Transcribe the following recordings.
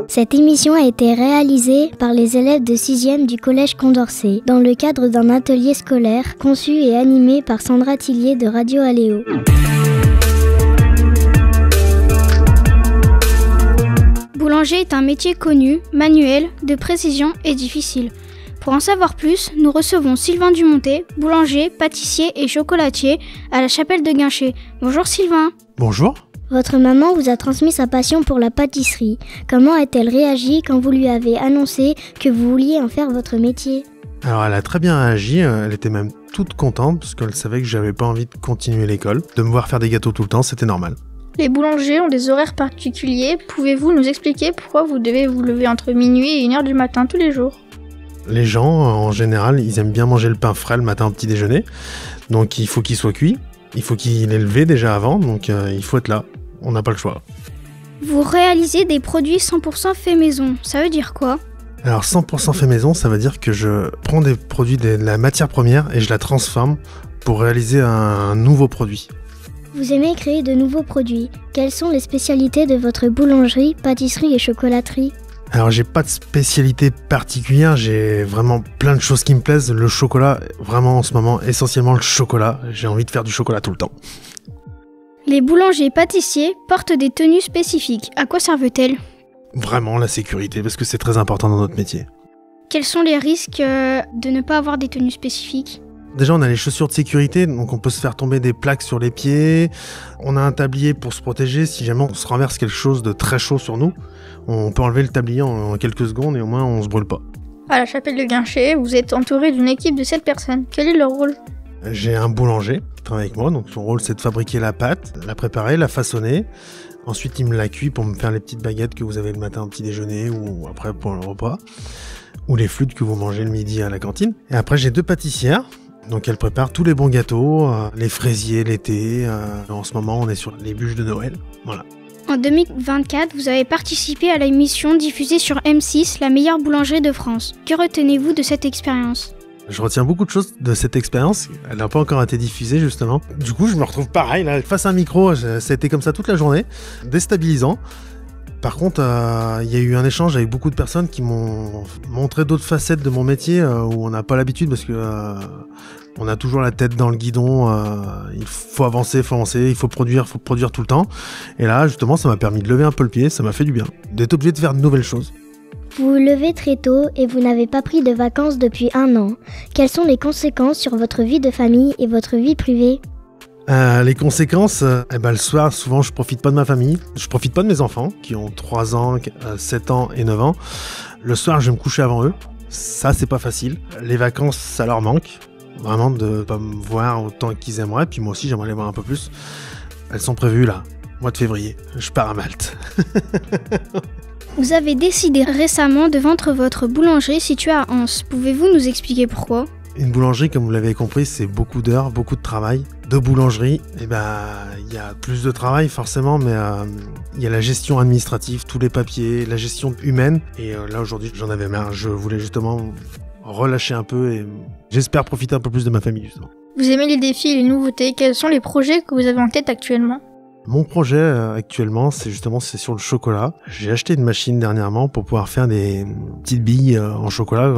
Cette émission a été réalisée par les élèves de 6e du Collège Condorcet dans le cadre d'un atelier scolaire conçu et animé par Sandra Tillier de Radio Aléo. Boulanger est un métier connu, manuel, de précision et difficile. Pour en savoir plus, nous recevons Sylvain Dumontet, boulanger, pâtissier et chocolatier à la Chapelle de Guinchay. Bonjour Sylvain. Bonjour. Votre maman vous a transmis sa passion pour la pâtisserie. Comment a-t-elle réagi quand vous lui avez annoncé que vous vouliez en faire votre métier ? Alors elle a très bien réagi, elle était même toute contente parce qu'elle savait que j'avais pas envie de continuer l'école. De me voir faire des gâteaux tout le temps, c'était normal. Les boulangers ont des horaires particuliers. Pouvez-vous nous expliquer pourquoi vous devez vous lever entre minuit et 1h du matin tous les jours ? Les gens, en général, ils aiment bien manger le pain frais le matin au petit déjeuner. Donc il faut qu'il soit cuit, il faut qu'il ait levé déjà avant, donc il faut être là. On n'a pas le choix. Vous réalisez des produits 100% fait maison. Ça veut dire quoi ? Alors 100% fait maison, ça veut dire que je prends des produits de la matière première et je la transforme pour réaliser un nouveau produit. Vous aimez créer de nouveaux produits. Quelles sont les spécialités de votre boulangerie, pâtisserie et chocolaterie ? Alors j'ai pas de spécialité particulière, j'ai vraiment plein de choses qui me plaisent. Le chocolat, vraiment en ce moment, essentiellement le chocolat. J'ai envie de faire du chocolat tout le temps. Les boulangers pâtissiers portent des tenues spécifiques. À quoi servent-elles ? Vraiment la sécurité, parce que c'est très important dans notre métier. Quels sont les risques de ne pas avoir des tenues spécifiques ? Déjà, on a les chaussures de sécurité, donc on peut se faire tomber des plaques sur les pieds. On a un tablier pour se protéger si jamais on se renverse quelque chose de très chaud sur nous. On peut enlever le tablier en quelques secondes et au moins on se brûle pas. À la Chapelle de Guinchay, vous êtes entouré d'une équipe de 7 personnes. Quel est leur rôle ? J'ai un boulanger qui travaille avec moi, donc son rôle c'est de fabriquer la pâte, la préparer, la façonner. Ensuite, il me la cuit pour me faire les petites baguettes que vous avez le matin au petit déjeuner ou après pour le repas. Ou les flûtes que vous mangez le midi à la cantine. Et après, j'ai 2 pâtissières. Donc elle prépare tous les bons gâteaux, les fraisiers l'été. En ce moment, on est sur les bûches de Noël. Voilà. En 2024, vous avez participé à l'émission diffusée sur M6, La meilleure boulangerie de France. Que retenez-vous de cette expérience ? Je retiens beaucoup de choses de cette expérience. Elle n'a pas encore été diffusée, justement. Du coup, je me retrouve pareil, là, face à un micro. Ça a été comme ça toute la journée. Déstabilisant. Par contre, il y a eu un échange avec beaucoup de personnes qui m'ont montré d'autres facettes de mon métier où on n'a pas l'habitude parce que on a toujours la tête dans le guidon. Il faut avancer, il faut produire tout le temps. Et là, justement, ça m'a permis de lever un peu le pied, ça m'a fait du bien. D'être obligé de faire de nouvelles choses. Vous vous levez très tôt et vous n'avez pas pris de vacances depuis 1 an. Quelles sont les conséquences sur votre vie de famille et votre vie privée ? Les conséquences, le soir, souvent, je profite pas de ma famille. Je profite pas de mes enfants, qui ont 3 ans, 7 ans et 9 ans. Le soir, je vais me coucher avant eux. Ça, c'est pas facile. Les vacances, ça leur manque. Vraiment, de pas me voir autant qu'ils aimeraient. Puis moi aussi, j'aimerais les voir un peu plus. Elles sont prévues, là, mois de février. Je pars à Malte. Vous avez décidé récemment de vendre votre boulangerie située à Anse. Pouvez-vous nous expliquer pourquoi ? Une boulangerie, comme vous l'avez compris, c'est beaucoup d'heures, beaucoup de travail. De boulangerie, il y a plus de travail forcément, mais il y a la gestion administrative, tous les papiers, la gestion humaine. Et là, aujourd'hui, j'en avais marre. Je voulais justement relâcher un peu et j'espère profiter un peu plus de ma famille, justement. Vous aimez les défis et les nouveautés. Quels sont les projets que vous avez en tête actuellement ? Mon projet actuellement, c'est sur le chocolat. J'ai acheté une machine dernièrement pour pouvoir faire des petites billes en chocolat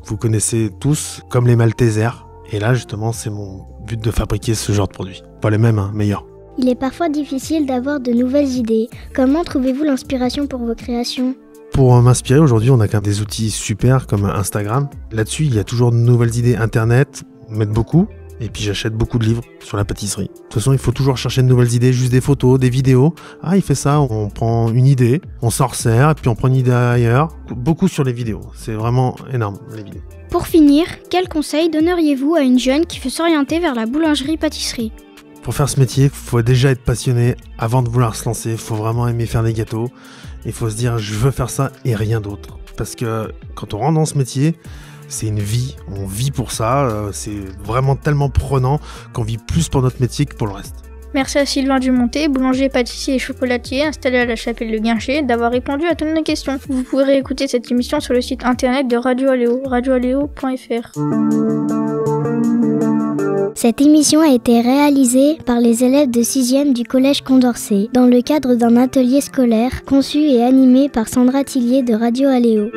que vous connaissez tous, comme les Maltesers. Et là, justement, c'est mon but de fabriquer ce genre de produit. Pas les mêmes, meilleurs. Il est parfois difficile d'avoir de nouvelles idées. Comment trouvez-vous l'inspiration pour vos créations ? Pour m'inspirer, aujourd'hui, on a quand même des outils super comme Instagram. Là-dessus, il y a toujours de nouvelles idées. Internet m'aide beaucoup. Et puis j'achète beaucoup de livres sur la pâtisserie. De toute façon, il faut toujours chercher de nouvelles idées, juste des photos, des vidéos. Ah, il fait ça, on prend une idée, on s'en resserre, et puis on prend une idée ailleurs. Beaucoup sur les vidéos, c'est vraiment énorme, les vidéos. Pour finir, quel conseil donneriez-vous à une jeune qui veut s'orienter vers la boulangerie-pâtisserie ? Pour faire ce métier, il faut déjà être passionné avant de vouloir se lancer. Il faut vraiment aimer faire des gâteaux. Il faut se dire, je veux faire ça et rien d'autre. Parce que quand on rentre dans ce métier, c'est une vie, on vit pour ça, c'est vraiment tellement prenant qu'on vit plus pour notre métier que pour le reste. Merci à Sylvain Dumontet, boulanger, pâtissier et chocolatier installé à la Chapelle de Guinchay, d'avoir répondu à toutes nos questions. Vous pourrez écouter cette émission sur le site internet de Radio Aléo, radioaléo.fr. Cette émission a été réalisée par les élèves de 6e du Collège Condorcet dans le cadre d'un atelier scolaire conçu et animé par Sandra Tillier de Radio Aléo.